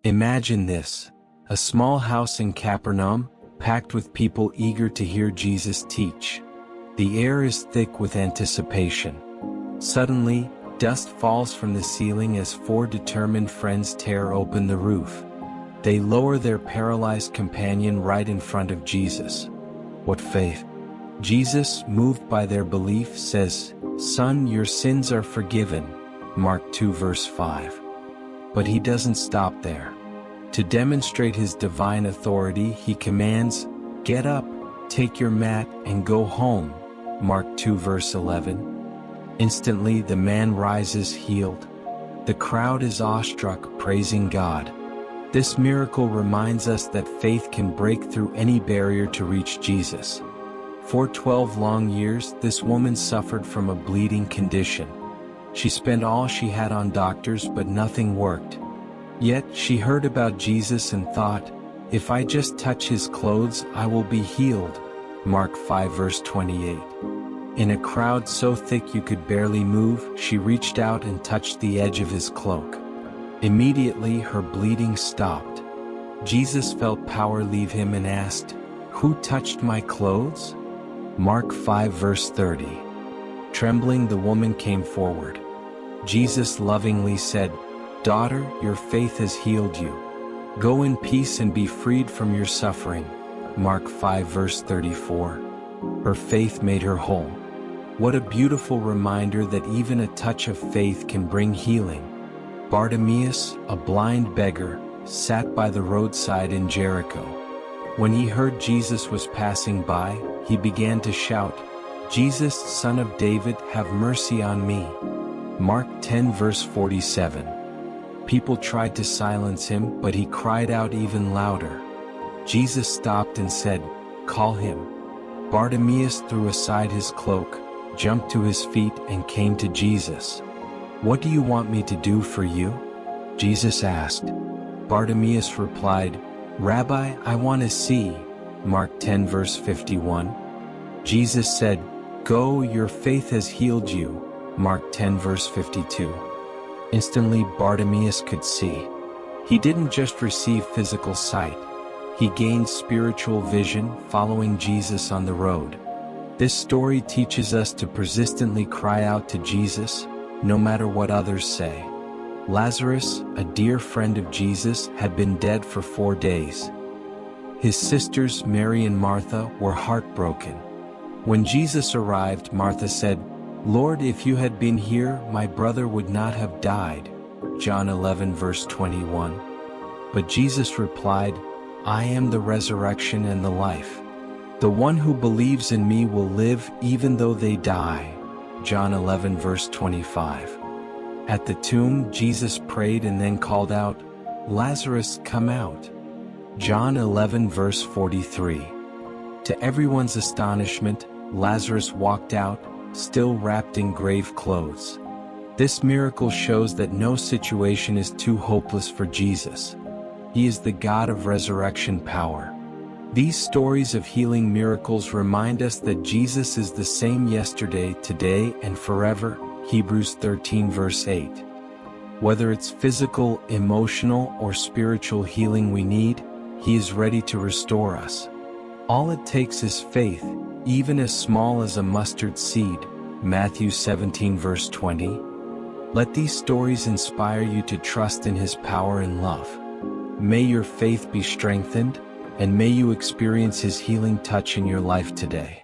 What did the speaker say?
Imagine this: a small house in Capernaum, packed with people eager to hear Jesus teach. The air is thick with anticipation. Suddenly, dust falls from the ceiling as four determined friends tear open the roof. They lower their paralyzed companion right in front of Jesus. What faith! Jesus, moved by their belief, says, "Son, your sins are forgiven." Mark 2 verse 5. But he doesn't stop there. To demonstrate his divine authority, he commands, "Get up, take your mat, and go home." Mark 2 verse 11. Instantly the man rises healed. The crowd is awestruck, praising God. This miracle reminds us that faith can break through any barrier to reach Jesus. For 12 long years, this woman suffered from a bleeding condition. She spent all she had on doctors, but nothing worked. Yet, she heard about Jesus and thought, "If I just touch his clothes, I will be healed." Mark 5 verse 28. In a crowd so thick you could barely move, she reached out and touched the edge of his cloak. Immediately, her bleeding stopped. Jesus felt power leave him and asked, "Who touched my clothes?" Mark 5 verse 30. Trembling, the woman came forward. Jesus lovingly said, "Daughter, your faith has healed you. Go in peace and be freed from your suffering." Mark 5 verse 34. Her faith made her whole. What a beautiful reminder that even a touch of faith can bring healing. Bartimaeus, a blind beggar, sat by the roadside in Jericho. When he heard Jesus was passing by, he began to shout, "Jesus, Son of David, have mercy on me." Mark 10 verse 47. People tried to silence him, but he cried out even louder. Jesus stopped and said, "Call him." Bartimaeus threw aside his cloak, jumped to his feet, and came to Jesus. "What do you want me to do for you?" Jesus asked. Bartimaeus replied, "Rabbi, I want to see." Mark 10 verse 51. Jesus said, "Go, your faith has healed you." Mark 10 verse 52. Instantly Bartimaeus could see. He didn't just receive physical sight. He gained spiritual vision, following Jesus on the road. This story teaches us to persistently cry out to Jesus, no matter what others say. Lazarus, a dear friend of Jesus, had been dead for 4 days. His sisters, Mary and Martha, were heartbroken. When Jesus arrived, Martha said, "Lord, if you had been here, my brother would not have died." John 11 verse 21. But Jesus replied, "I am the resurrection and the life. The one who believes in me will live even though they die." John 11 verse 25. At the tomb, Jesus prayed and then called out, "Lazarus, come out." John 11 verse 43. To everyone's astonishment, Lazarus walked out, still wrapped in grave clothes. This miracle shows that no situation is too hopeless for Jesus. He is the God of resurrection power. These stories of healing miracles remind us that Jesus is the same yesterday, today, and forever. Hebrews 13 verse 8. Whether it's physical, emotional, or spiritual healing we need, He is ready to restore us. All it takes is faith, even as small as a mustard seed. Matthew 17 verse 20. Let these stories inspire you to trust in His power and love. May your faith be strengthened, and may you experience His healing touch in your life today.